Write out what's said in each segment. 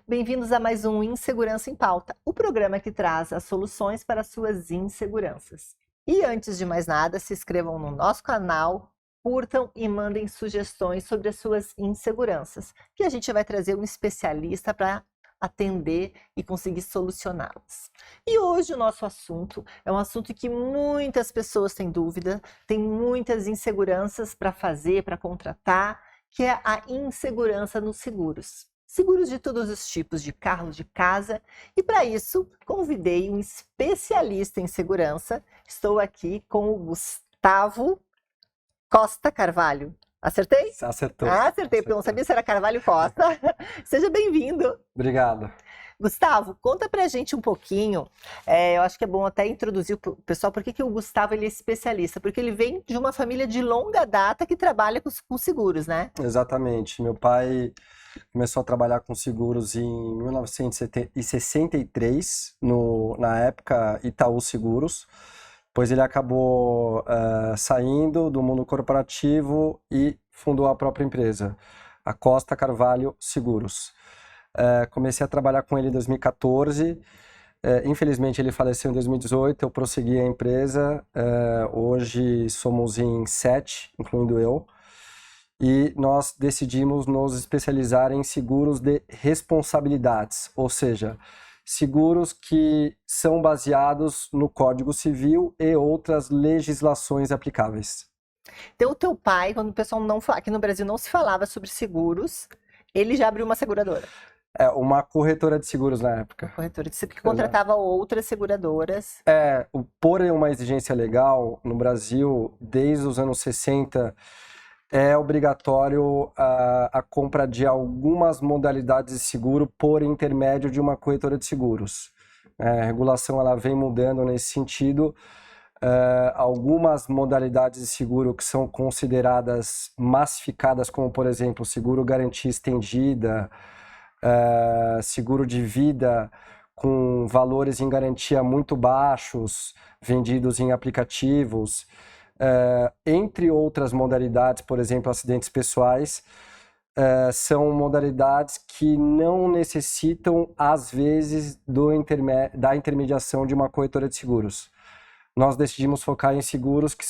Bem-vindos a mais um Insegurança em Pauta, o programa que traz as soluções para as suas inseguranças. E antes de mais nada, se inscrevam no nosso canal, curtam e mandem sugestões sobre as suas inseguranças, que a gente vai trazer um especialista para atender e conseguir solucioná-las. E hoje o nosso assunto é um assunto que muitas pessoas têm dúvida, têm muitas inseguranças para fazer, para contratar, que é a insegurança nos seguros. Seguros de todos os tipos, de carro, de casa. E para isso, convidei um especialista em segurança. Estou aqui com o Gustavo Costa Carvalho. Acertei? Acertou. Acertei, porque eu não sabia se era Carvalho Costa. Seja bem-vindo. Obrigado. Gustavo, conta pra gente um pouquinho, eu acho que é bom até introduzir o pessoal, por que o Gustavo ele é especialista? Porque ele vem de uma família de longa data que trabalha com seguros, né? Exatamente. Meu pai começou a trabalhar com seguros em 1963, na época Itaú Seguros, pois ele acabou saindo do mundo corporativo e fundou a própria empresa, a Costa Carvalho Seguros. Comecei a trabalhar com ele em 2014, infelizmente ele faleceu em 2018, eu prossegui a empresa, hoje somos em 7, incluindo eu, e nós decidimos nos especializar em seguros de responsabilidades, ou seja, seguros que são baseados no Código Civil e outras legislações aplicáveis. Então o teu pai, quando o pessoal não fala, aqui no Brasil não se falava sobre seguros, ele já abriu uma seguradora. Uma corretora de seguros na época. Corretora de seguros que contratava outras seguradoras. Por uma exigência legal, no Brasil, desde os anos 60, é obrigatório a compra de algumas modalidades de seguro por intermédio de uma corretora de seguros. A regulação ela vem mudando nesse sentido. Algumas modalidades de seguro que são consideradas massificadas, como, por exemplo, seguro garantia estendida, seguro de vida com valores em garantia muito baixos, vendidos em aplicativos, entre outras modalidades, por exemplo, acidentes pessoais, são modalidades que não necessitam, às vezes, da intermediação de uma corretora de seguros. Nós decidimos focar em seguros que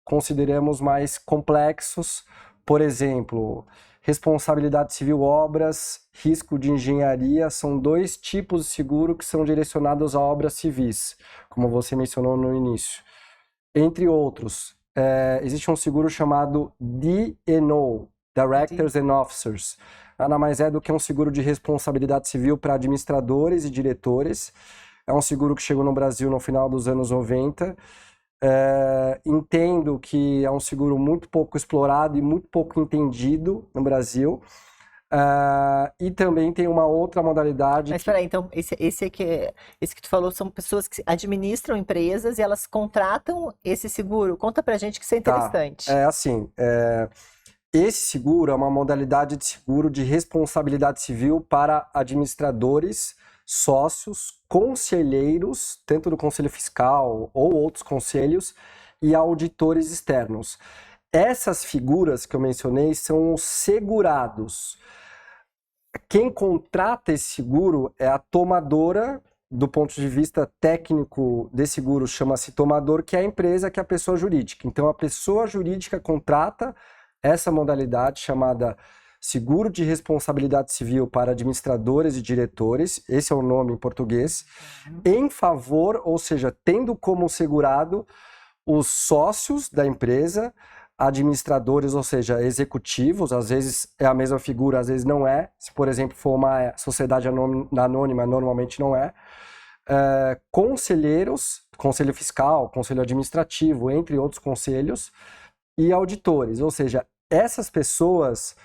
consideramos mais complexos, por exemplo, responsabilidade civil obras, risco de engenharia, são dois tipos de seguro que são direcionados a obras civis, como você mencionou no início. Entre outros, existe um seguro chamado D&O, Directors and Officers. Nada mais é do que um seguro de responsabilidade civil para administradores e diretores. É um seguro que chegou no Brasil no final dos anos 90. Entendo que é um seguro muito pouco explorado e muito pouco entendido no Brasil. E também tem uma outra modalidade. Mas espera aí, então, esse que tu falou são pessoas que administram empresas e elas contratam esse seguro. Conta pra gente que isso é interessante. Esse seguro é uma modalidade de seguro de responsabilidade civil para administradores, sócios, conselheiros, tanto do Conselho Fiscal ou outros conselhos, e auditores externos. Essas figuras que eu mencionei são os segurados. Quem contrata esse seguro é a tomadora, do ponto de vista técnico de seguro, chama-se tomador, que é a empresa, que é a pessoa jurídica. Então, a pessoa jurídica contrata essa modalidade chamada seguro de responsabilidade civil para administradores e diretores, esse é o nome em português, em favor, ou seja, tendo como segurado os sócios da empresa, administradores, ou seja, executivos, às vezes é a mesma figura, às vezes não é. Se, por exemplo, for uma sociedade anônima, normalmente não é. Conselheiros, conselho fiscal, conselho administrativo, entre outros conselhos, e auditores, ou seja, essas pessoas,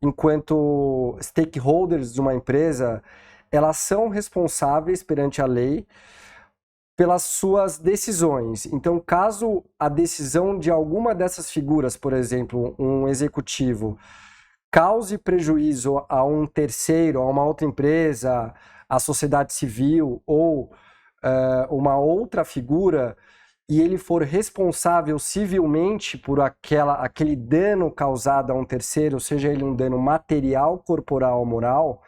enquanto stakeholders de uma empresa, elas são responsáveis perante a lei pelas suas decisões. Então, caso a decisão de alguma dessas figuras, por exemplo, um executivo, cause prejuízo a um terceiro, a uma outra empresa, a sociedade civil ou uma outra figura, e ele for responsável civilmente por aquele dano causado a um terceiro, seja ele um dano material, corporal ou moral,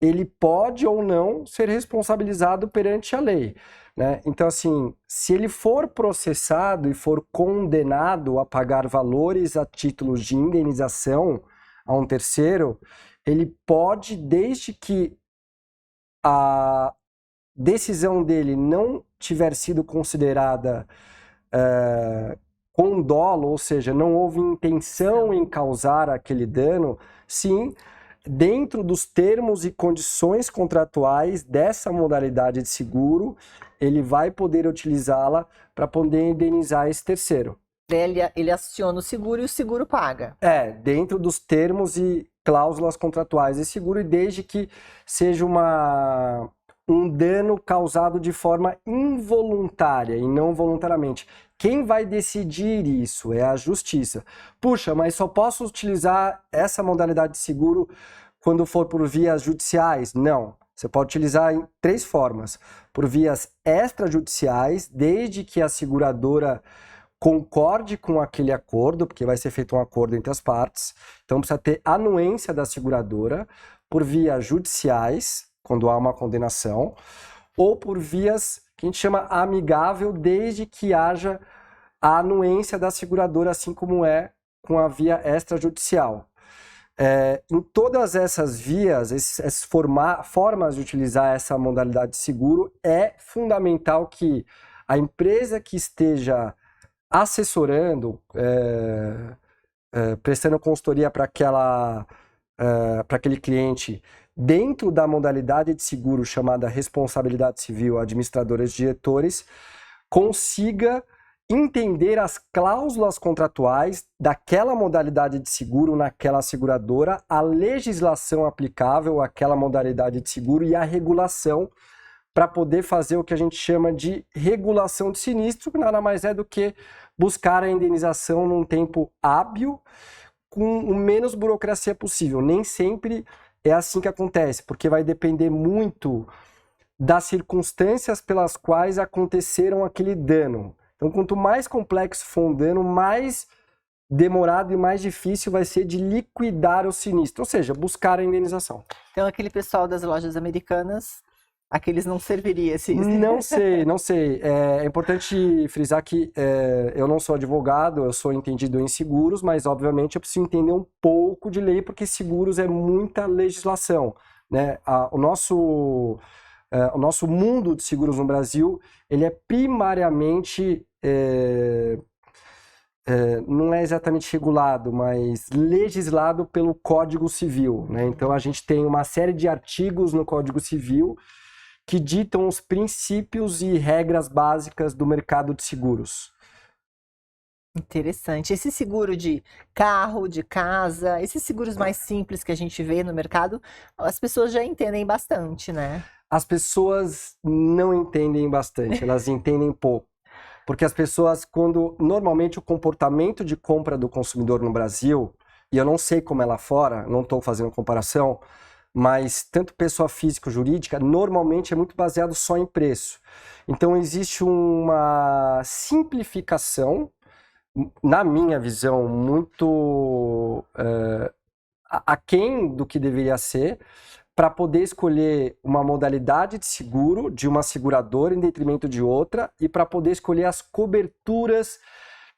ele pode ou não ser responsabilizado perante a lei, né? Então, assim, se ele for processado e for condenado a pagar valores a títulos de indenização a um terceiro, ele pode, desde que a decisão dele não tiver sido considerada com dolo, ou seja, não houve intenção em causar aquele dano, sim, dentro dos termos e condições contratuais dessa modalidade de seguro, ele vai poder utilizá-la para poder indenizar esse terceiro. Ele aciona o seguro e o seguro paga. Dentro dos termos e cláusulas contratuais de seguro, e desde que seja um dano causado de forma involuntária e não voluntariamente. Quem vai decidir isso é a justiça. Puxa, mas só posso utilizar essa modalidade de seguro quando for por vias judiciais? Não. Você pode utilizar em 3 formas. Por vias extrajudiciais, desde que a seguradora concorde com aquele acordo, porque vai ser feito um acordo entre as partes. Então precisa ter anuência da seguradora. Por vias judiciais, quando há uma condenação, ou por vias que a gente chama amigável, desde que haja a anuência da seguradora, assim como é com a via extrajudicial. Em todas essas vias, essas formas de utilizar essa modalidade de seguro, é fundamental que a empresa que esteja assessorando, prestando consultoria para aquele cliente, dentro da modalidade de seguro chamada responsabilidade civil, administradores e diretores, consiga entender as cláusulas contratuais daquela modalidade de seguro naquela seguradora, a legislação aplicável àquela modalidade de seguro e a regulação para poder fazer o que a gente chama de regulação de sinistro, que nada mais é do que buscar a indenização num tempo hábil, com o menos burocracia possível. Nem sempre é assim que acontece, porque vai depender muito das circunstâncias pelas quais aconteceram aquele dano. Então, quanto mais complexo for um dano, mais demorado e mais difícil vai ser de liquidar o sinistro, ou seja, buscar a indenização. Então, aquele pessoal das lojas americanas, aqueles não serviria esse... Não sei. É importante frisar que eu não sou advogado, eu sou entendido em seguros, mas obviamente eu preciso entender um pouco de lei, porque seguros é muita legislação, né? O nosso mundo de seguros no Brasil, ele é primariamente, não é exatamente regulado, mas legislado pelo Código Civil, né? Então a gente tem uma série de artigos no Código Civil que ditam os princípios e regras básicas do mercado de seguros. Interessante. Esse seguro de carro, de casa, esses seguros mais simples que a gente vê no mercado, as pessoas já entendem bastante, né? As pessoas não entendem bastante, elas entendem pouco. Porque as pessoas, normalmente o comportamento de compra do consumidor no Brasil, e eu não sei como é lá fora, não estou fazendo comparação, mas tanto pessoa física ou jurídica, normalmente é muito baseado só em preço. Então existe uma simplificação, na minha visão, muito aquém do que deveria ser, para poder escolher uma modalidade de seguro de uma seguradora em detrimento de outra e para poder escolher as coberturas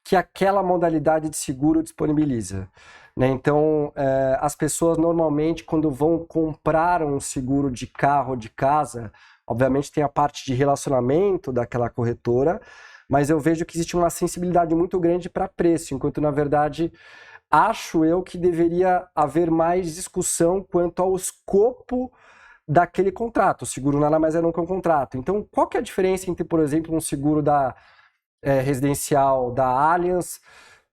que aquela modalidade de seguro disponibiliza, né? Então, as pessoas normalmente, quando vão comprar um seguro de carro ou de casa, obviamente tem a parte de relacionamento daquela corretora, mas eu vejo que existe uma sensibilidade muito grande para preço, enquanto, na verdade, acho eu que deveria haver mais discussão quanto ao escopo daquele contrato. O seguro nada mais é do que um contrato. Então, qual que é a diferença entre, por exemplo, um seguro residencial da Allianz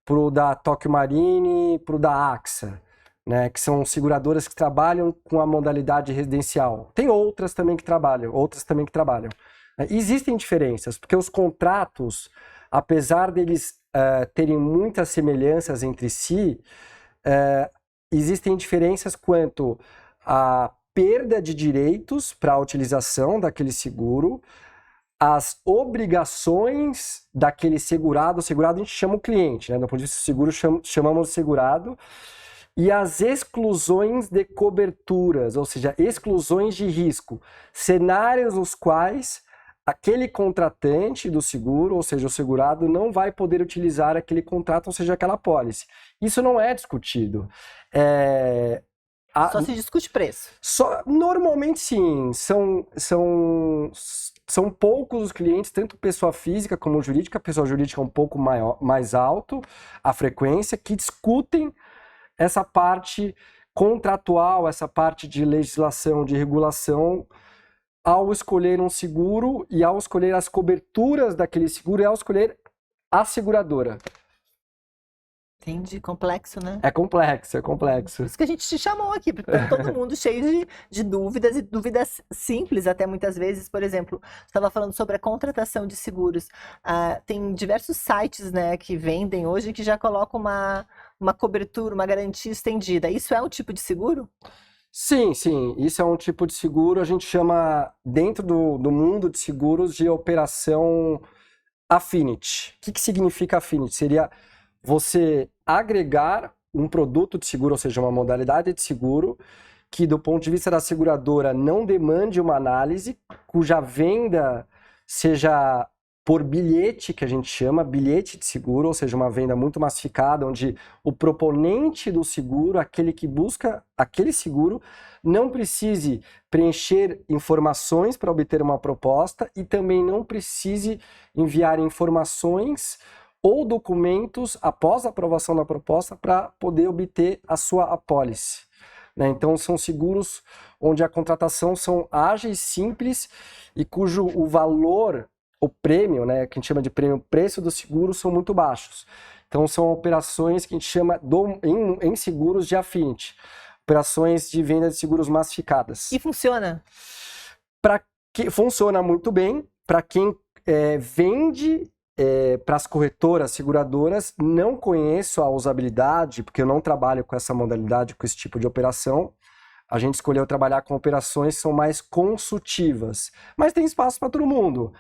pro da Tokio Marine, pro da AXA, né, que são seguradoras que trabalham com a modalidade residencial. Tem outras também que trabalham. Existem diferenças, porque os contratos, apesar deles terem muitas semelhanças entre si, existem diferenças quanto à perda de direitos para a utilização daquele seguro, as obrigações daquele segurado. O segurado a gente chama o cliente, né? Do ponto de vista do seguro, chamamos de segurado. e as exclusões de coberturas, ou seja, exclusões de risco, cenários nos quais aquele contratante do seguro, ou seja, o segurado, não vai poder utilizar aquele contrato, ou seja, aquela apólice. Isso não é discutido. Só se discute preço. Normalmente sim, são poucos os clientes, tanto pessoa física como jurídica, a pessoa jurídica é um pouco mais alto, a frequência, que discutem essa parte contratual, essa parte de legislação, de regulação, ao escolher um seguro e ao escolher as coberturas daquele seguro e ao escolher a seguradora. Entendi, complexo, né? É complexo, é complexo. Por isso que a gente te chamou aqui, porque tá todo mundo cheio de dúvidas, e dúvidas simples até muitas vezes. Por exemplo, você estava falando sobre a contratação de seguros. Tem diversos sites, né, que vendem hoje que já colocam uma cobertura, uma garantia estendida. Isso é um tipo de seguro? Sim, isso é um tipo de seguro, a gente chama, dentro do mundo de seguros, de operação affinity. O que significa affinity? Seria você agregar um produto de seguro, ou seja, uma modalidade de seguro, que do ponto de vista da seguradora não demande uma análise, cuja venda seja por bilhete, que a gente chama, bilhete de seguro, ou seja, uma venda muito massificada, onde o proponente do seguro, aquele que busca aquele seguro, não precise preencher informações para obter uma proposta e também não precise enviar informações ou documentos após a aprovação da proposta para poder obter a sua apólice. Então, são seguros onde a contratação são ágeis, simples e cujo o valor, o prêmio, que a gente chama de prêmio, preço do seguro, são muito baixos. Então, são operações que a gente chama em seguros de affinity, operações de venda de seguros massificadas. E funciona? Funciona muito bem para quem vende. Para as corretoras, seguradoras, não conheço a usabilidade, porque eu não trabalho com essa modalidade, com esse tipo de operação. A gente escolheu trabalhar com operações que são mais consultivas, mas tem espaço para todo mundo.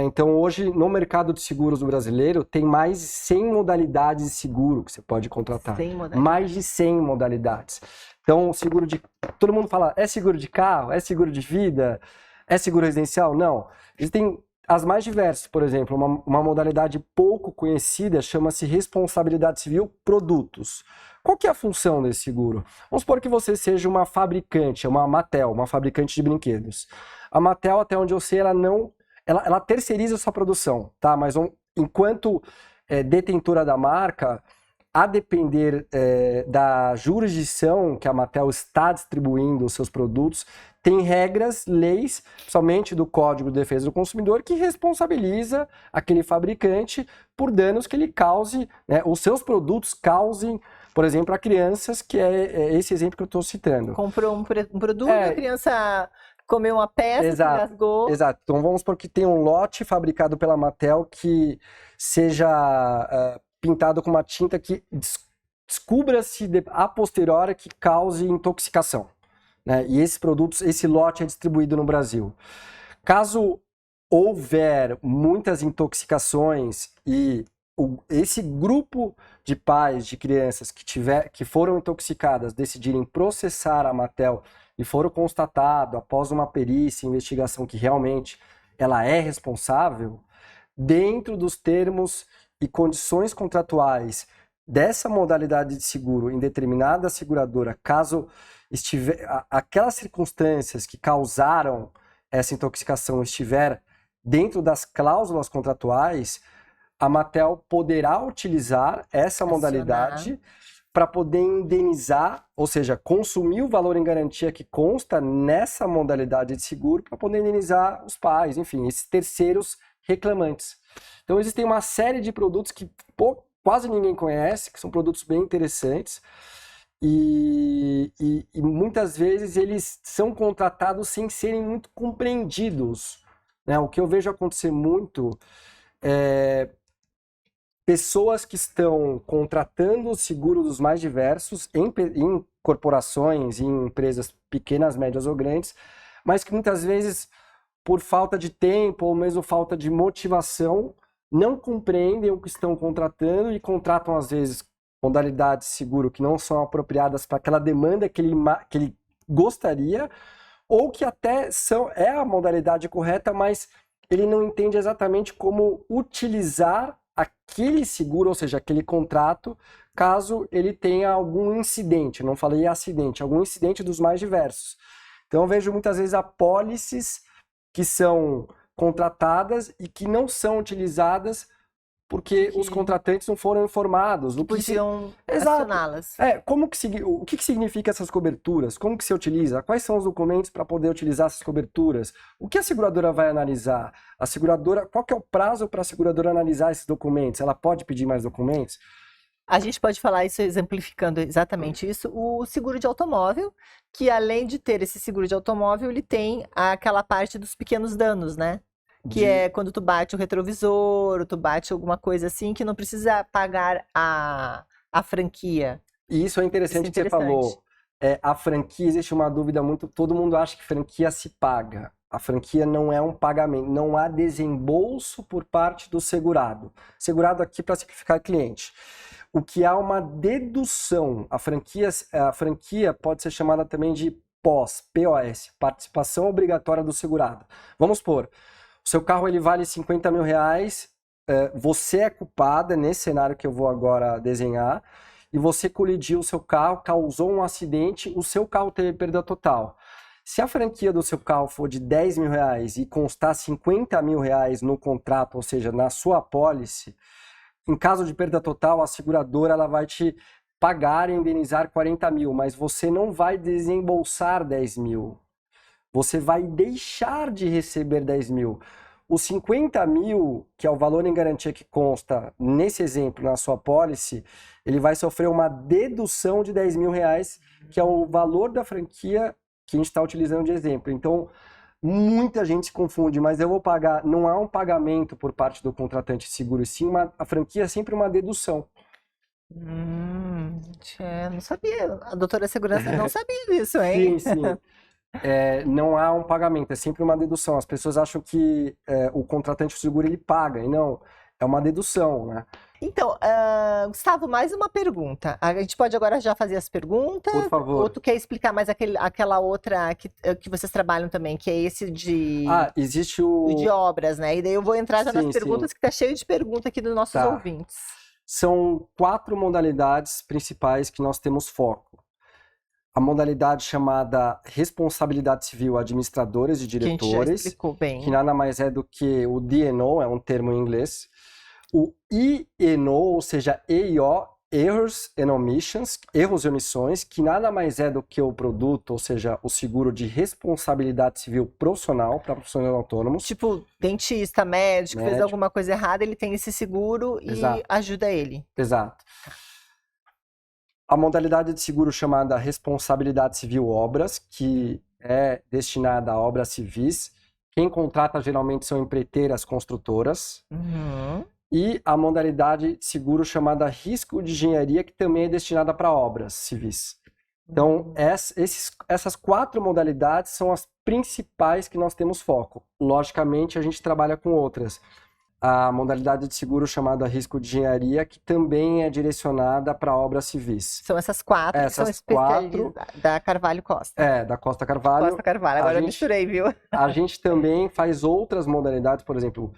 Então, hoje, no mercado de seguros do brasileiro, tem mais de 100 modalidades de seguro que você pode contratar. 100 modalidades. Mais de 100 modalidades. Então, seguro de... Todo mundo fala, é seguro de carro? É seguro de vida? É seguro residencial? Não. Existem as mais diversas, por exemplo, uma modalidade pouco conhecida chama-se responsabilidade civil produtos. Qual que é a função desse seguro? Vamos supor que você seja uma fabricante, uma Mattel, uma fabricante de brinquedos. A Mattel, até onde eu sei, ela terceiriza a sua produção, tá? Mas enquanto detentora da marca, a depender da jurisdição que a Mattel está distribuindo os seus produtos, tem regras, leis, somente do Código de Defesa do Consumidor, que responsabiliza aquele fabricante por danos que ele cause, os seus produtos causem, por exemplo, a crianças, que é esse exemplo que eu estou citando. Comprou um produto, a criança comeu uma peça, se rasgou. Exato. Então vamos supor que tem um lote fabricado pela Mattel que seja pintado com uma tinta que descubra-se a posteriori que cause intoxicação. E esses produtos, esse lote é distribuído no Brasil. Caso houver muitas intoxicações e esse grupo de pais de crianças que foram intoxicadas decidirem processar a Mattel e foram constatado após uma perícia, investigação que realmente ela é responsável, dentro dos termos e condições contratuais dessa modalidade de seguro em determinada seguradora, caso aquelas circunstâncias que causaram essa intoxicação estiver dentro das cláusulas contratuais, a Mattel poderá utilizar essa modalidade para poder indenizar, ou seja, consumir o valor em garantia que consta nessa modalidade de seguro para poder indenizar os pais, enfim, esses terceiros reclamantes. Então existem uma série de produtos que quase ninguém conhece, que são produtos bem interessantes, e muitas vezes eles são contratados sem serem muito compreendidos. O que eu vejo acontecer muito é pessoas que estão contratando seguros dos mais diversos em corporações, em empresas pequenas, médias ou grandes, mas que muitas vezes, por falta de tempo ou mesmo falta de motivação, não compreendem o que estão contratando e contratam, às vezes, modalidades de seguro que não são apropriadas para aquela demanda que ele gostaria, ou que até é a modalidade correta, mas ele não entende exatamente como utilizar aquele seguro, ou seja, aquele contrato, caso ele tenha algum incidente, não falei acidente, algum incidente dos mais diversos. Então eu vejo muitas vezes apólices que são contratadas e que não são utilizadas porque os contratantes não foram informados. Que podiam Exato. acioná-las. O que significa essas coberturas? Como que se utiliza? Quais são os documentos para poder utilizar essas coberturas? O que a seguradora vai analisar? Qual que é o prazo para a seguradora analisar esses documentos? Ela pode pedir mais documentos? A gente pode falar isso exemplificando exatamente isso, o seguro de automóvel, que além de ter esse seguro de automóvel, ele tem aquela parte dos pequenos danos, né? Que é quando tu bate o retrovisor, ou tu bate alguma coisa assim, que não precisa pagar a franquia. E isso é interessante que você falou. A franquia, existe uma dúvida muito... Todo mundo acha que franquia se paga. A franquia não é um pagamento, não há desembolso por parte do segurado. Segurado aqui para simplificar o cliente. O que há uma dedução. A franquia pode ser chamada também de POS, participação obrigatória do segurado. Vamos supor, o seu carro ele vale 50 mil reais, você é culpada nesse cenário que eu vou agora desenhar, e você colidiu o seu carro, causou um acidente, o seu carro teve perda total. Se a franquia do seu carro for de 10 mil reais e constar 50 mil reais no contrato, ou seja, na sua apólice, em caso de perda total, a seguradora ela vai te pagar e indenizar 40 mil, mas você não vai desembolsar 10 mil. Você vai deixar de receber 10 mil. Os 50 mil, que é o valor em garantia que consta nesse exemplo na sua apólice, ele vai sofrer uma dedução de 10 mil reais, que é o valor da franquia que a gente está utilizando de exemplo. Então, muita gente se confunde, mas eu vou pagar, não há um pagamento por parte do contratante de seguro, sim a franquia é sempre uma dedução. Não sabia. A doutora Segurança não sabia disso, hein? Sim. Não há um pagamento, é sempre uma dedução. As pessoas acham que o contratante de seguro ele paga, e não, é uma dedução, né? Então, Gustavo, mais uma pergunta. A gente pode agora já fazer as perguntas? Por favor. Ou tu quer explicar mais aquela outra que vocês trabalham também, que é esse de... existe o... de obras, né? E daí eu vou entrar já nas perguntas, que tá cheio de perguntas aqui dos nossos ouvintes. São 4 modalidades principais que nós temos foco. A modalidade chamada responsabilidade civil administradores e diretores, que a gente já explicou bem. Que nada mais é do que o D&O, é um termo em inglês. O I&O, ou seja, EIO, Errors and Omissions, erros e omissões, que nada mais é do que o produto, ou seja, o seguro de responsabilidade civil profissional para profissionais autônomos. Tipo, dentista, médico, fez alguma coisa errada, ele tem esse seguro e ajuda ele. Exato. A modalidade de seguro chamada responsabilidade civil obras, que é destinada a obras civis. Quem contrata geralmente são empreiteiras construtoras. E a modalidade de seguro chamada risco de engenharia, que também é destinada para obras civis. Então, essas 4 modalidades são as principais que nós temos foco. Logicamente, a gente trabalha com outras. A modalidade de seguro chamada risco de engenharia, que também é direcionada para obras civis. São essas 4 que são especialistas da Carvalho Costa. Da Costa Carvalho. Costa Carvalho, agora eu misturei, viu? A gente também faz outras modalidades, por exemplo,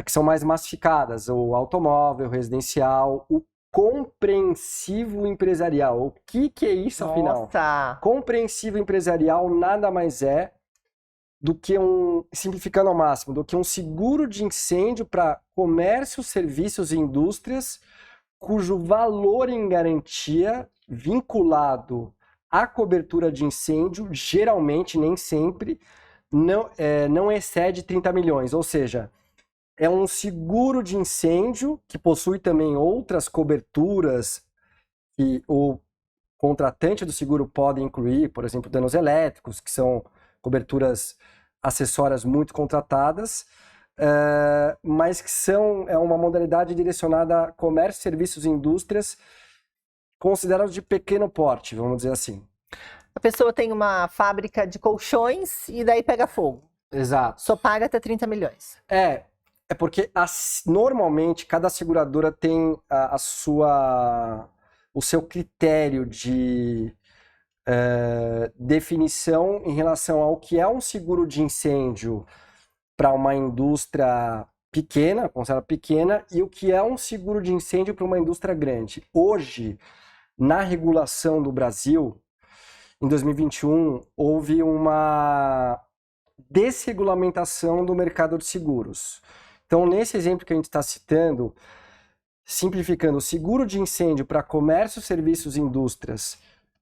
que são mais massificadas, o automóvel, residencial, o compreensivo empresarial. O que é isso, afinal? Compreensivo empresarial nada mais é do que simplificando ao máximo, do que um seguro de incêndio para comércio, serviços e indústrias, cujo valor em garantia vinculado à cobertura de incêndio, geralmente, nem sempre, não excede 30 milhões. Ou seja, é um seguro de incêndio que possui também outras coberturas que o contratante do seguro pode incluir, por exemplo, danos elétricos, que são coberturas acessórias muito contratadas, mas que é uma modalidade direcionada a comércio, serviços e indústrias considerados de pequeno porte, vamos dizer assim. A pessoa tem uma fábrica de colchões e daí pega fogo. Exato. Só paga até 30 milhões. É porque normalmente cada seguradora tem a sua o seu critério de definição em relação ao que é um seguro de incêndio para uma indústria pequena, considerada pequena, e o que é um seguro de incêndio para uma indústria grande. Hoje, na regulação do Brasil, em 2021, houve uma desregulamentação do mercado de seguros. Então, nesse exemplo que a gente está citando, simplificando, o seguro de incêndio para comércio, serviços e indústrias,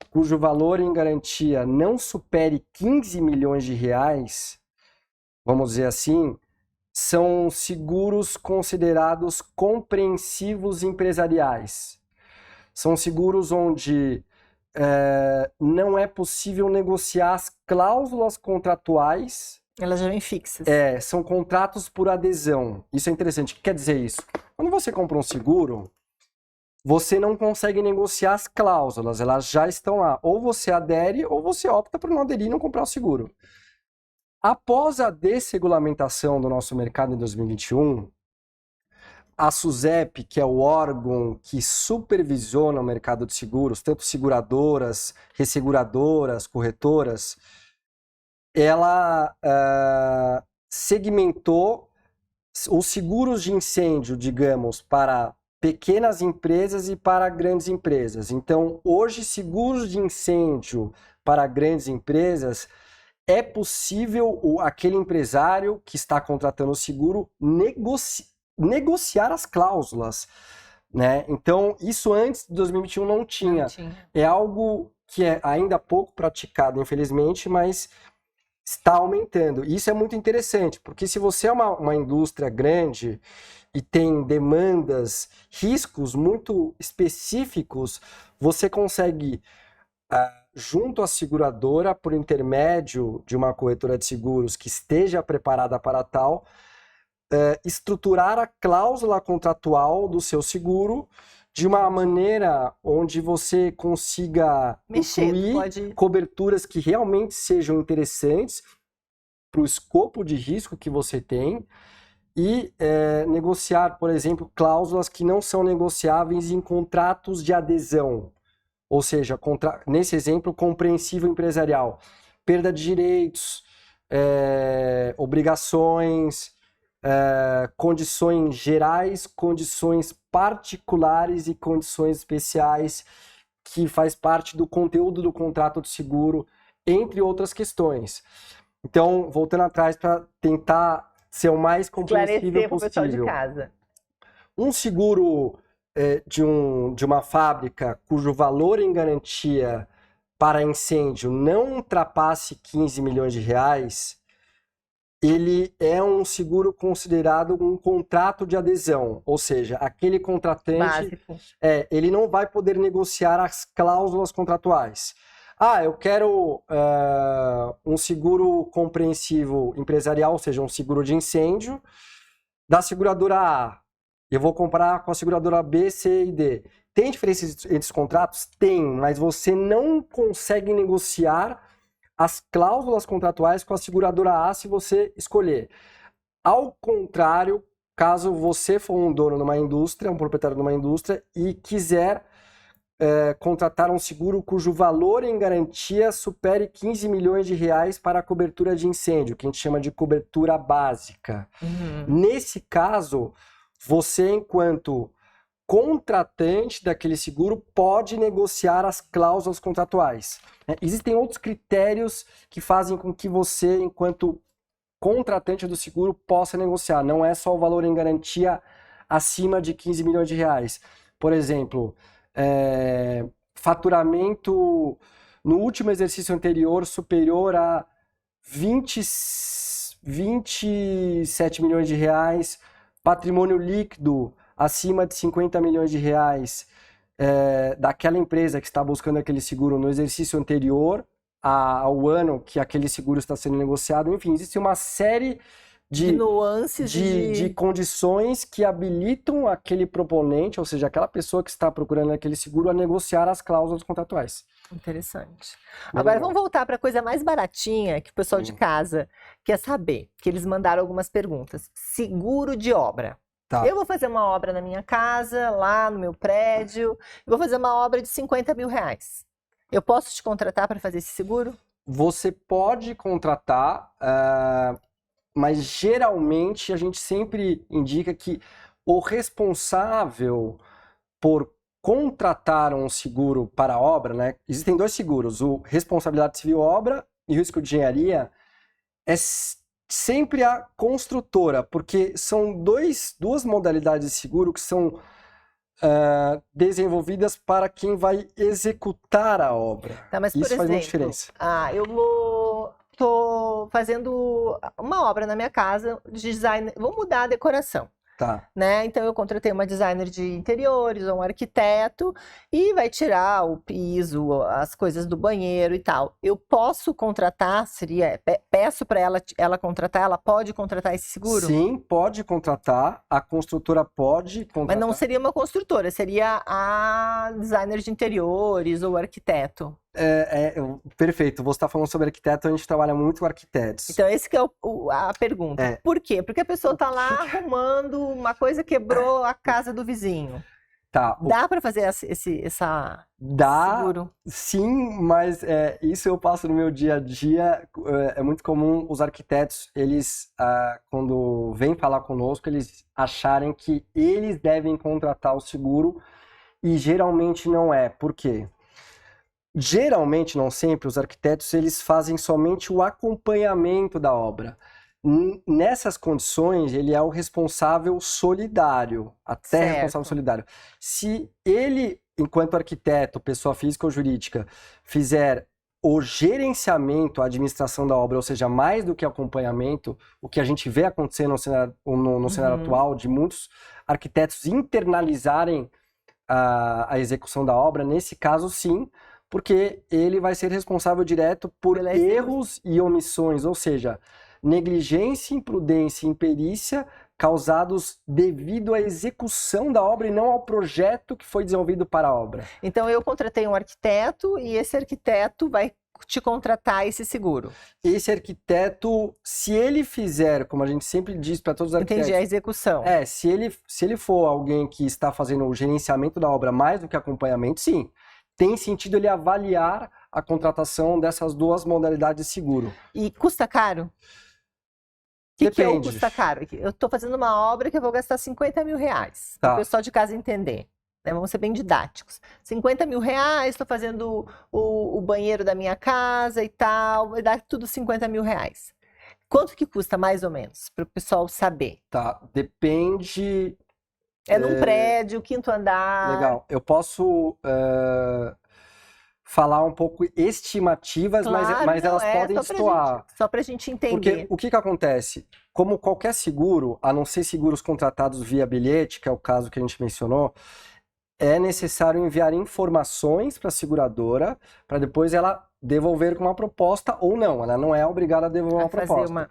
cujo valor em garantia não supere 15 milhões de reais, vamos dizer assim, são seguros considerados compreensivos empresariais. São seguros onde não é possível negociar as cláusulas contratuais. Elas já vêm fixas. São contratos por adesão. Isso é interessante. O que quer dizer isso? Quando você compra um seguro, você não consegue negociar as cláusulas, elas já estão lá. Ou você adere, ou você opta por não aderir e não comprar o seguro. Após a desregulamentação do nosso mercado em 2021, a SUSEP, que é o órgão que supervisiona o mercado de seguros, tanto seguradoras, resseguradoras, corretoras, ela segmentou os seguros de incêndio, digamos, para pequenas empresas e para grandes empresas. Então, hoje, seguros de incêndio para grandes empresas, é possível aquele empresário que está contratando o seguro negociar as cláusulas, né? Então, isso antes de 2021 não tinha. É algo que é ainda pouco praticado, infelizmente, mas está aumentando. E isso é muito interessante, porque se você é uma indústria grande e tem demandas, riscos muito específicos, você consegue, junto à seguradora, por intermédio de uma corretora de seguros que esteja preparada para tal, estruturar a cláusula contratual do seu seguro de uma maneira onde você consiga incluir coberturas que realmente sejam interessantes para o escopo de risco que você tem e negociar, por exemplo, cláusulas que não são negociáveis em contratos de adesão. Ou seja, nesse exemplo, compreensível empresarial, perda de direitos, obrigações, condições gerais, condições particulares e condições especiais, que faz parte do conteúdo do contrato de seguro, entre outras questões. Então, voltando atrás para tentar ser o mais compreensível possível. De casa. Um seguro de uma fábrica cujo valor em garantia para incêndio não ultrapasse 15 milhões de reais, ele é um seguro considerado um contrato de adesão, ou seja, aquele contratante, ele não vai poder negociar as cláusulas contratuais. Eu quero um seguro compreensivo empresarial, ou seja, um seguro de incêndio, da seguradora A. Eu vou comparar com a seguradora B, C e D. Tem diferença entre os contratos? Tem, mas você não consegue negociar as cláusulas contratuais com a seguradora A se você escolher. Ao contrário, caso você for um dono de uma indústria, um proprietário de uma indústria e quiser contratar um seguro cujo valor em garantia supere 15 milhões de reais para a cobertura de incêndio, que a gente chama de cobertura básica. Nesse caso, você, enquanto contratante daquele seguro, pode negociar as cláusulas contratuais. Existem outros critérios que fazem com que você, enquanto contratante do seguro, possa negociar. Não é só o valor em garantia acima de 15 milhões de reais. Por exemplo, faturamento no último exercício anterior superior a 27 milhões de reais, patrimônio líquido acima de 50 milhões de reais daquela empresa que está buscando aquele seguro no exercício anterior ao ano que aquele seguro está sendo negociado. Enfim, existe uma série de nuances, de condições que habilitam aquele proponente, ou seja, aquela pessoa que está procurando aquele seguro, a negociar as cláusulas contratuais. Interessante. Agora vamos voltar para a coisa mais baratinha que o pessoal de casa quer saber, que eles mandaram algumas perguntas. Seguro de obra. Tá. Eu vou fazer uma obra na minha casa, lá no meu prédio, eu vou fazer uma obra de 50 mil reais. Eu posso te contratar para fazer esse seguro? Você pode contratar, mas geralmente a gente sempre indica que o responsável por contratar um seguro para a obra, né? Existem dois seguros, o responsabilidade civil obra e o risco de engenharia, é sempre a construtora, porque são duas modalidades de seguro que são desenvolvidas para quem vai executar a obra. Tá, mas, por Isso faz muita exemplo, diferença. tô fazendo uma obra na minha casa de design, vou mudar a decoração. Tá. Né? Então eu contratei uma designer de interiores ou um arquiteto e vai tirar o piso, as coisas do banheiro e tal. Eu posso contratar, peço para ela contratar, ela pode contratar esse seguro? Sim, pode contratar, a construtora pode contratar. Mas não seria uma construtora, seria a designer de interiores ou arquiteto. Perfeito, você está falando sobre arquiteto, a gente trabalha muito com arquitetos. Então, esse que é a pergunta. Por quê? Porque a pessoa está lá arrumando uma coisa, quebrou a casa do vizinho. Tá. Dá para fazer esse seguro? Sim, mas isso eu passo no meu dia a dia. É muito comum os arquitetos, eles, quando vêm falar conosco, eles acharem que eles devem contratar o seguro e geralmente não é. Por quê? Geralmente, não sempre, os arquitetos eles fazem somente o acompanhamento da obra. Nessas condições, ele é o responsável solidário, até responsável solidário. Se ele, enquanto arquiteto, pessoa física ou jurídica, fizer o gerenciamento, a administração da obra, ou seja, mais do que acompanhamento, o que a gente vê acontecendo no cenário atual, de muitos arquitetos internalizarem a execução da obra, nesse caso, sim, porque ele vai ser responsável direto por erros e omissões, ou seja, negligência, imprudência e imperícia causados devido à execução da obra e não ao projeto que foi desenvolvido para a obra. Então eu contratei um arquiteto e esse arquiteto vai te contratar esse seguro. Esse arquiteto, se ele fizer, como a gente sempre diz para todos os arquitetos... Entendi, a execução. Se ele for alguém que está fazendo o gerenciamento da obra mais do que acompanhamento, sim. Tem sentido ele avaliar a contratação dessas duas modalidades de seguro. E custa caro? O que é o custa caro? Eu estou fazendo uma obra que eu vou gastar 50 mil reais. Para o pessoal de casa entender. Né? Vamos ser bem didáticos. 50 mil reais, estou fazendo o banheiro da minha casa e tal. Vai dar tudo 50 mil reais. Quanto que custa, mais ou menos, para o pessoal saber? Tá, depende... num prédio, quinto andar. Legal. Eu posso falar um pouco estimativas, claro, mas elas podem destoar. Só para a gente entender. Porque o que acontece? Como qualquer seguro, a não ser seguros contratados via bilhete, que é o caso que a gente mencionou, é necessário enviar informações para a seguradora para depois ela devolver com uma proposta ou não. Ela não é obrigada a devolver uma proposta.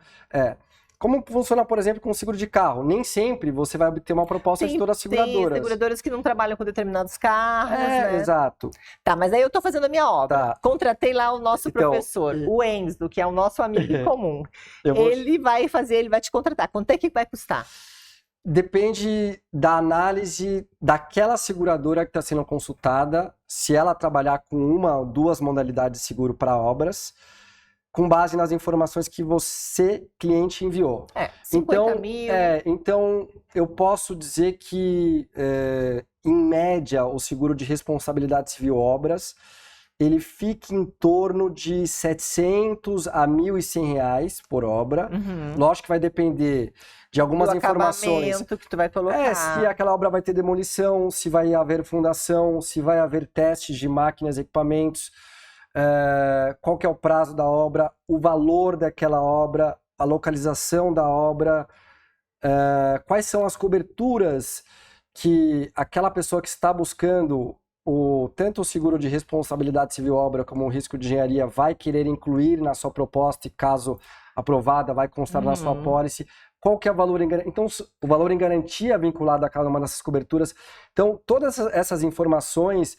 Como funciona, por exemplo, com o seguro de carro? Nem sempre você vai obter uma proposta de todas as seguradoras. Tem seguradoras que não trabalham com determinados carros, né? Exato. Tá, mas aí eu tô fazendo a minha obra. Tá. Contratei lá o nosso professor, o Enzo, que é o nosso amigo em comum. Ele vai te contratar. Quanto é que vai custar? Depende da análise daquela seguradora que está sendo consultada, se ela trabalhar com uma ou duas modalidades de seguro para obras, com base nas informações que você, cliente, enviou. 50 mil. Então, eu posso dizer que, em média, o seguro de responsabilidade civil obras, ele fica em torno de 700 a 1.100 reais por obra. Lógico que vai depender de algumas informações. Do que tu vai colocar. Se aquela obra vai ter demolição, se vai haver fundação, se vai haver testes de máquinas, equipamentos, qual que é o prazo da obra, o valor daquela obra, a localização da obra, quais são as coberturas que aquela pessoa que está buscando tanto o seguro de responsabilidade civil obra como o risco de engenharia vai querer incluir na sua proposta e, caso aprovada, vai constar na sua apólice. Qual que é o valor em garantia? Então, o valor em garantia vinculado a cada uma dessas coberturas. Então, todas essas informações,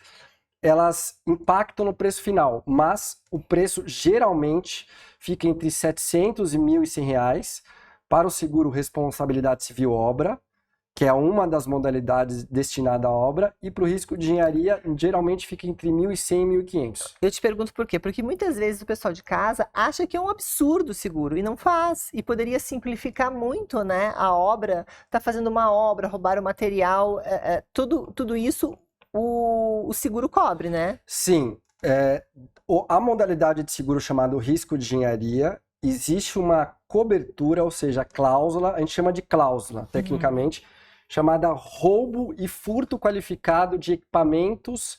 elas impactam no preço final, mas o preço geralmente fica entre 700 e 1.100 reais para o seguro responsabilidade civil obra que é uma das modalidades destinada à obra, e para o risco de engenharia, geralmente fica entre 1.100 e 1.500. Eu te pergunto por quê? Porque muitas vezes o pessoal de casa acha que é um absurdo o seguro e não faz. E poderia simplificar muito, né? A obra, tá fazendo uma obra, roubar o material, tudo isso o seguro cobre, né? Sim, a modalidade de seguro chamado risco de engenharia, existe uma cobertura, ou seja, cláusula, a gente chama de cláusula, tecnicamente, chamada roubo e furto qualificado de equipamentos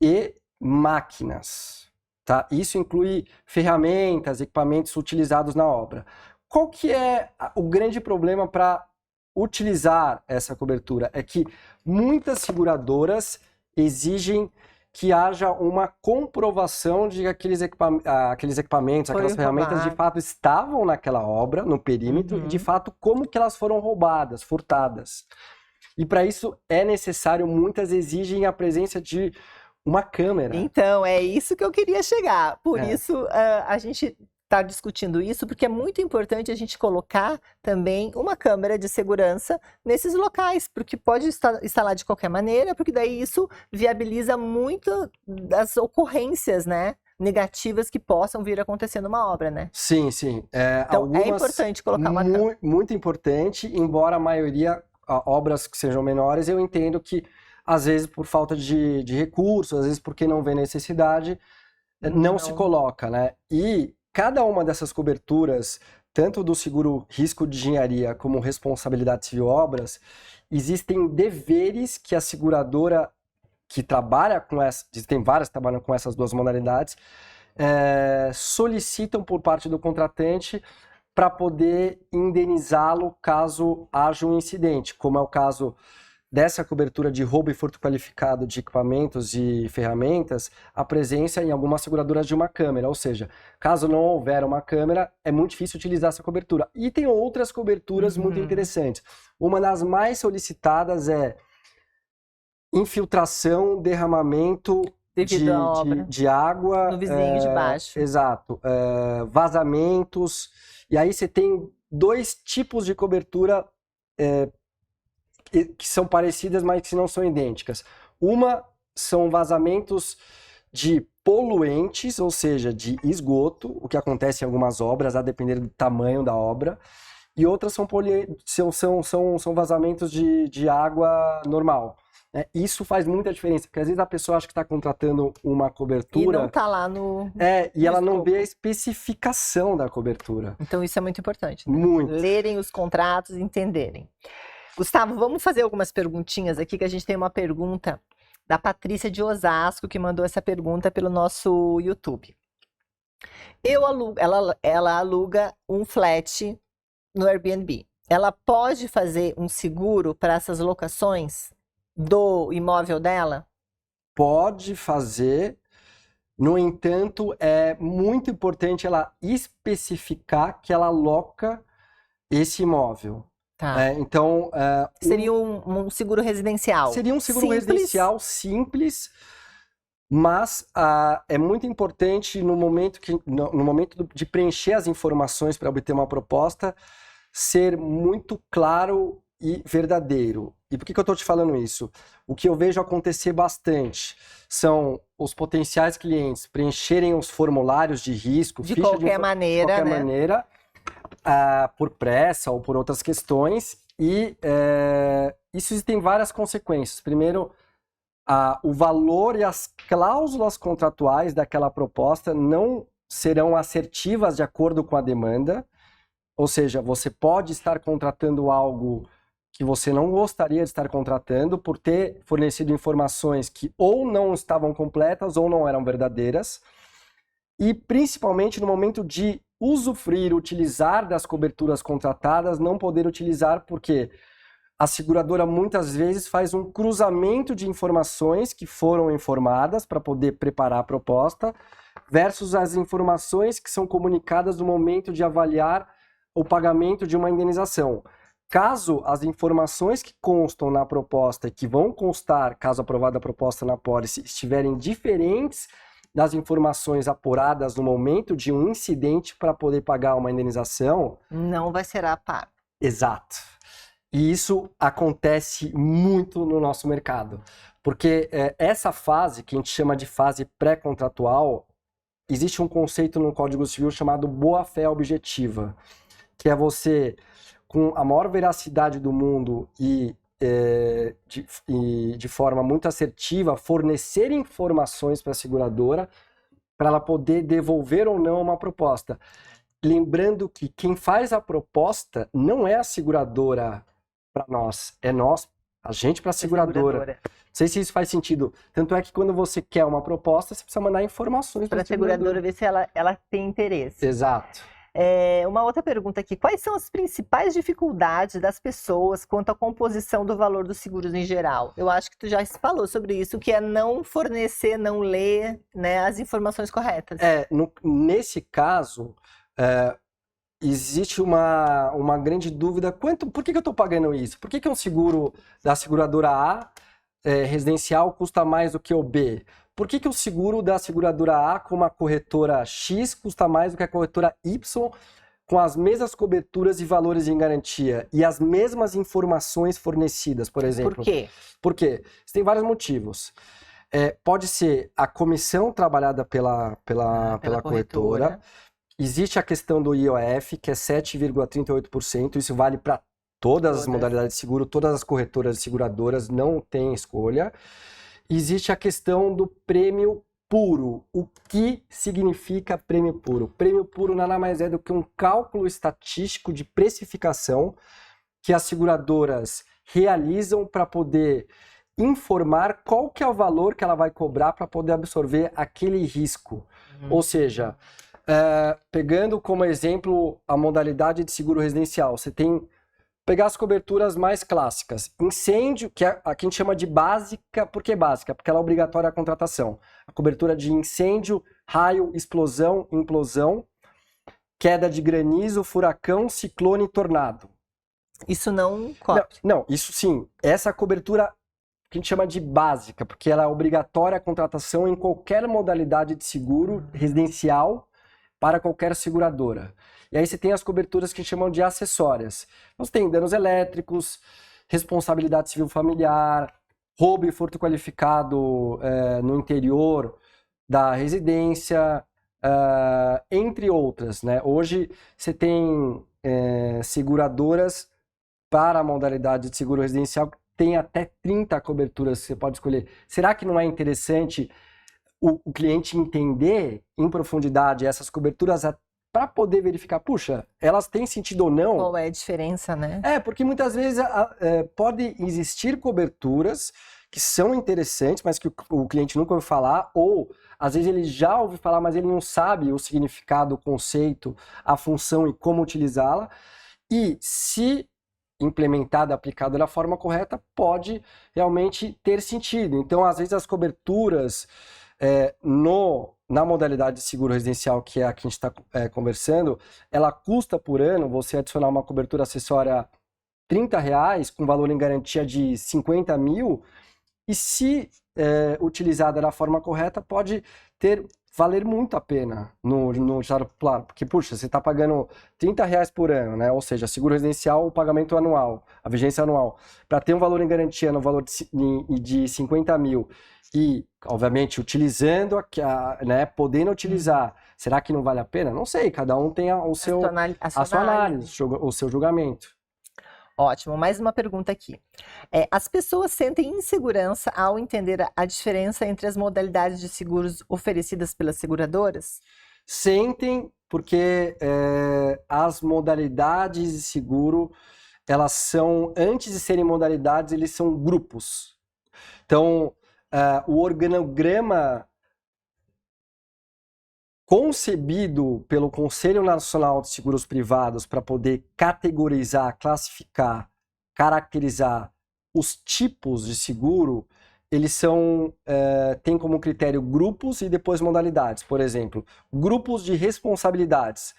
e máquinas, tá? Isso inclui ferramentas, equipamentos utilizados na obra. Qual que é o grande problema para utilizar essa cobertura? É que muitas seguradoras exigem que haja uma comprovação de que aqueles equipamentos, aquelas ferramentas de fato estavam naquela obra, no perímetro, e de fato como que elas foram roubadas, furtadas. E para isso é necessário, muitas exigem a presença de uma câmera. Então, é isso que eu queria chegar. Por isso, a gente está discutindo isso, porque é muito importante a gente colocar também uma câmera de segurança nesses locais, porque pode instalar de qualquer maneira, porque daí isso viabiliza muito das ocorrências, né, negativas que possam vir a acontecer numa obra, né? Sim, sim. Então, é importante colocar uma câmera. Muito importante, embora a maioria, obras que sejam menores, eu entendo que, às vezes, por falta de recursos, às vezes porque não vê necessidade, não se coloca, né? E cada uma dessas coberturas, tanto do seguro risco de engenharia como responsabilidade civil obras, existem deveres que a seguradora que trabalha com tem várias que trabalham com essas duas modalidades, solicitam por parte do contratante para poder indenizá-lo caso haja um incidente, como é o caso dessa cobertura de roubo e furto qualificado de equipamentos e ferramentas, a presença em algumas seguradoras de uma câmera, ou seja, caso não houver uma câmera, é muito difícil utilizar essa cobertura. E tem outras coberturas muito interessantes. Uma das mais solicitadas é infiltração, derramamento de água. No vizinho de baixo. Exato. Vazamentos. E aí você tem dois tipos de cobertura que são parecidas, mas que não são idênticas. Uma são vazamentos de poluentes, ou seja, de esgoto, o que acontece em algumas obras, a depender do tamanho da obra. E outras são vazamentos de água normal. Isso faz muita diferença, porque às vezes a pessoa acha que está contratando uma cobertura... E não está lá no... E ela não vê a especificação da cobertura. Então isso é muito importante, né? Muito. Lerem os contratos e entenderem. Gustavo, vamos fazer algumas perguntinhas aqui, que a gente tem uma pergunta da Patrícia de Osasco, que mandou essa pergunta pelo nosso YouTube. Ela aluga um flat no Airbnb. Ela pode fazer um seguro para essas locações do imóvel dela? Pode fazer, no entanto, é muito importante ela especificar que ela aloca esse imóvel. Tá. Então, seria um seguro residencial? Seria um seguro residencial simples, mas é muito importante no momento de preencher as informações para obter uma proposta, ser muito claro e verdadeiro. E por que eu estou te falando isso? O que eu vejo acontecer bastante são os potenciais clientes preencherem os formulários de risco, de qualquer maneira, por pressa ou por outras questões, e isso tem várias consequências. Primeiro, o valor e as cláusulas contratuais daquela proposta não serão assertivas de acordo com a demanda, ou seja, você pode estar contratando algo que você não gostaria de estar contratando por ter fornecido informações que ou não estavam completas ou não eram verdadeiras, e principalmente no momento de usufruir, utilizar das coberturas contratadas, não poder utilizar porque a seguradora muitas vezes faz um cruzamento de informações que foram informadas para poder preparar a proposta versus as informações que são comunicadas no momento de avaliar o pagamento de uma indenização. Caso as informações que constam na proposta e que vão constar, caso aprovada a proposta na pólice, estiverem diferentes das informações apuradas no momento de um incidente para poder pagar uma indenização... Não vai ser pago. Exato. E isso acontece muito no nosso mercado, porque essa fase, que a gente chama de fase pré-contratual, existe um conceito no Código Civil chamado boa-fé objetiva, que é você, com a maior veracidade do mundo e de forma muito assertiva, fornecer informações para a seguradora para ela poder devolver ou não uma proposta. Lembrando que quem faz a proposta não é a seguradora para nós, é nós, a gente para a seguradora. Não sei se isso faz sentido. Tanto é que quando você quer uma proposta, você precisa mandar informações para a seguradora. Ver se ela tem interesse. Exato. Uma outra pergunta aqui. Quais são as principais dificuldades das pessoas quanto à composição do valor dos seguros em geral? Eu acho que tu já falou sobre isso, que é não fornecer, não ler, né, as informações corretas. Nesse caso, existe uma grande dúvida. Por que eu estou pagando isso? Por que um seguro da seguradora A residencial custa mais do que o B? Por que o seguro da seguradora A com uma corretora X custa mais do que a corretora Y com as mesmas coberturas e valores em garantia e as mesmas informações fornecidas, por exemplo? Por quê? Porque tem vários motivos. Pode ser a comissão trabalhada pela corretora. Existe a questão do IOF, que é 7,38%. Isso vale para todas as modalidades de seguro, todas as corretoras e seguradoras, não tem escolha. Existe a questão do prêmio puro. O que significa prêmio puro? Prêmio puro nada mais é do que um cálculo estatístico de precificação que as seguradoras realizam para poder informar qual que é o valor que ela vai cobrar para poder absorver aquele risco. Ou seja, pegando como exemplo a modalidade de seguro residencial, você tem pegar as coberturas mais clássicas. Incêndio, que a gente chama de básica. Por que básica? Porque ela é obrigatória à contratação. A cobertura de incêndio, raio, explosão, implosão, queda de granizo, furacão, ciclone e tornado. Isso não cobre? Não, isso sim. Essa cobertura que a gente chama de básica, porque ela é obrigatória à contratação em qualquer modalidade de seguro residencial para qualquer seguradora. E aí você tem as coberturas que chamam de acessórias. Então, você tem danos elétricos, responsabilidade civil familiar, roubo e furto qualificado no interior da residência, entre outras, né? Hoje você tem seguradoras para a modalidade de seguro residencial que tem até 30 coberturas que você pode escolher. Será que não é interessante o cliente entender em profundidade essas coberturas para poder verificar, puxa, elas têm sentido ou não? Qual é a diferença, né? Porque muitas vezes pode existir coberturas que são interessantes, mas que o cliente nunca ouviu falar, ou às vezes ele já ouviu falar, mas ele não sabe o significado, o conceito, a função e como utilizá-la. E se implementada, aplicada da forma correta, pode realmente ter sentido. Então, às vezes as coberturas na modalidade de seguro residencial, que é a que a gente está conversando, ela custa por ano você adicionar uma cobertura acessória R$30, com valor em garantia de 50 mil, e se utilizada da forma correta, pode valer muito a pena no estado popular, porque, puxa, você está pagando R$30 por ano, né? Ou seja, seguro residencial, o pagamento anual, a vigência anual, para ter um valor em garantia no valor de 50 mil, e, obviamente, utilizando, né, podendo utilizar, será que não vale a pena? Não sei, cada um tem a sua análise, o seu julgamento. Ótimo, mais uma pergunta aqui. As pessoas sentem insegurança ao entender a diferença entre as modalidades de seguros oferecidas pelas seguradoras? Sentem, porque as modalidades de seguro, elas são, antes de serem modalidades, eles são grupos. Então, o organograma concebido pelo Conselho Nacional de Seguros Privados para poder categorizar, classificar, caracterizar os tipos de seguro, eles têm como critério grupos e depois modalidades. Por exemplo, grupos de responsabilidades.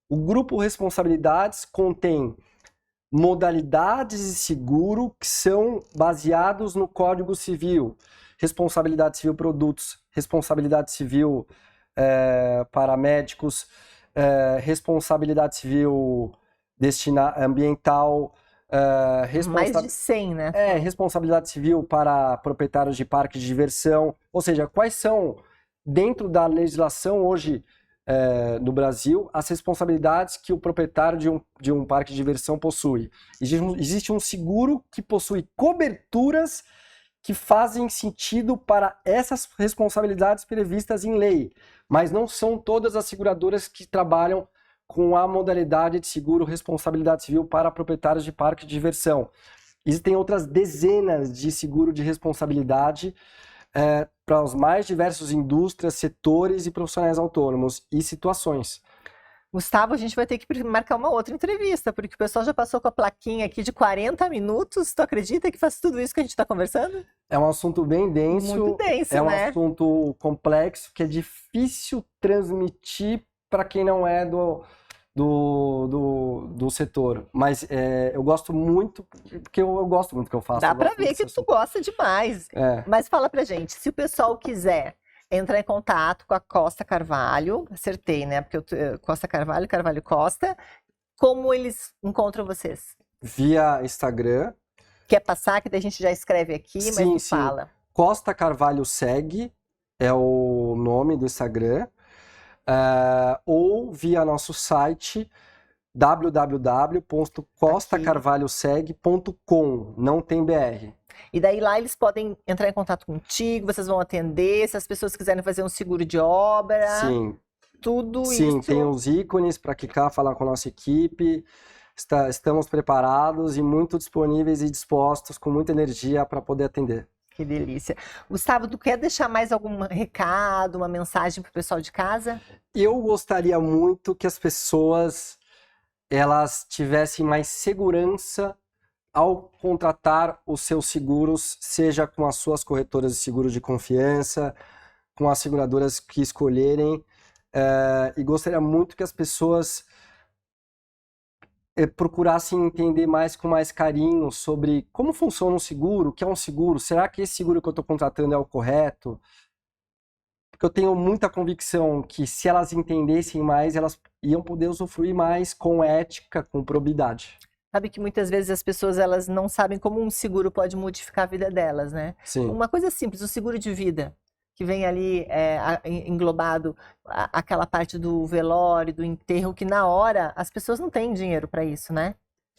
O grupo responsabilidades contém modalidades de seguro que são baseados no Código Civil. Responsabilidade civil produtos, responsabilidade civil para médicos, responsabilidade civil ambiental, Mais de 100, né? Responsabilidade civil para proprietários de parques de diversão. Ou seja, quais são, dentro da legislação hoje no Brasil, as responsabilidades que o proprietário de um parque de diversão possui? Existe um seguro que possui coberturas que fazem sentido para essas responsabilidades previstas em lei, mas não são todas as seguradoras que trabalham com a modalidade de seguro responsabilidade civil para proprietários de parque de diversão. Existem outras dezenas de seguro de responsabilidade para os mais diversos indústrias, setores e profissionais autônomos e situações. Gustavo, a gente vai ter que marcar uma outra entrevista, porque o pessoal já passou com a plaquinha aqui de 40 minutos. Tu acredita que faz tudo isso que a gente está conversando? É um assunto bem denso. Muito denso, né? É um assunto complexo que é difícil transmitir para quem não é do setor. Mas eu gosto muito, porque eu gosto muito do que eu faço. Dá para ver que tu gosta demais. Mas fala pra gente, se o pessoal quiser entrar em contato com a Costa Carvalho, acertei, né? Porque Costa Carvalho, Carvalho Costa, como eles encontram vocês? Via Instagram. Quer passar, que daí a gente já escreve aqui, mas tu fala. Costa Carvalho Segue é o nome do Instagram. Ou via nosso site www.costacarvalhoseg.com, não tem BR. E daí lá eles podem entrar em contato contigo, vocês vão atender, se as pessoas quiserem fazer um seguro de obra. Sim. Tudo isso. Sim, tem os ícones para clicar, falar com a nossa equipe. Estamos preparados e muito disponíveis e dispostos, com muita energia para poder atender. Que delícia. Gustavo, tu quer deixar mais algum recado, uma mensagem para o pessoal de casa? Eu gostaria muito que as pessoas elas tivessem mais segurança ao contratar os seus seguros, seja com as suas corretoras de seguro de confiança, com as seguradoras que escolherem, e gostaria muito que as pessoas procurassem entender mais com mais carinho sobre como funciona um seguro, o que é um seguro, será que esse seguro que eu estou contratando é o correto? Porque eu tenho muita convicção que se elas entendessem mais, elas iam poder usufruir mais com ética, com probidade. Sabe que muitas vezes as pessoas elas não sabem como um seguro pode modificar a vida delas, né? Sim. Uma coisa simples, o seguro de vida, que vem ali englobado aquela parte do velório, do enterro, que na hora as pessoas não têm dinheiro para isso, né?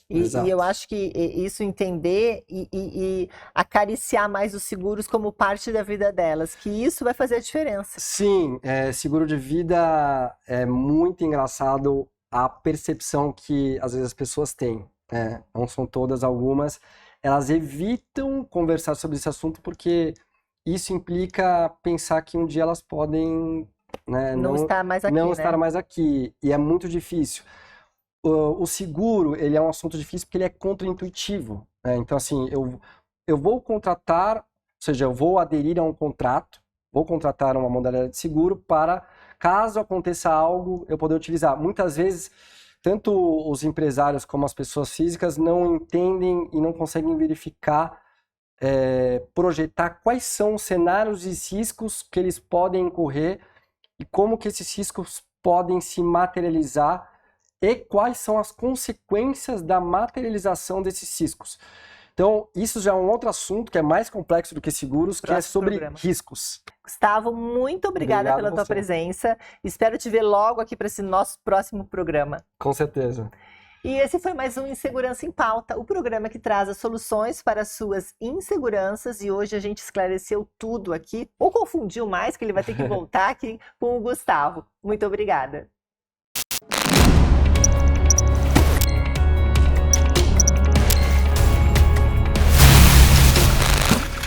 E eu acho que isso entender e acariciar mais os seguros como parte da vida delas, que isso vai fazer a diferença. Sim, seguro de vida é muito engraçado a percepção que às vezes as pessoas têm. Não são todas, algumas. Elas evitam conversar sobre esse assunto porque isso implica pensar que um dia elas podem não estar mais aqui, não estar mais aqui. E é muito difícil. O seguro, ele é um assunto difícil porque ele é contraintuitivo. Então, assim, eu vou contratar, ou seja, eu vou aderir a um contrato, vou contratar uma modalidade de seguro para, caso aconteça algo, eu poder utilizar. Muitas vezes, tanto os empresários como as pessoas físicas não entendem e não conseguem verificar, projetar quais são os cenários e riscos que eles podem incorrer e como que esses riscos podem se materializar e quais são as consequências da materialização desses riscos. Então, isso já é um outro assunto que é mais complexo do que seguros, que é sobre riscos. Gustavo, muito obrigada pela tua presença. Espero te ver logo aqui para esse nosso próximo programa. Com certeza. E esse foi mais um Insegurança em Pauta, o programa que traz as soluções para as suas inseguranças. E hoje a gente esclareceu tudo aqui, ou confundiu mais, que ele vai ter que voltar aqui com o Gustavo. Muito obrigada.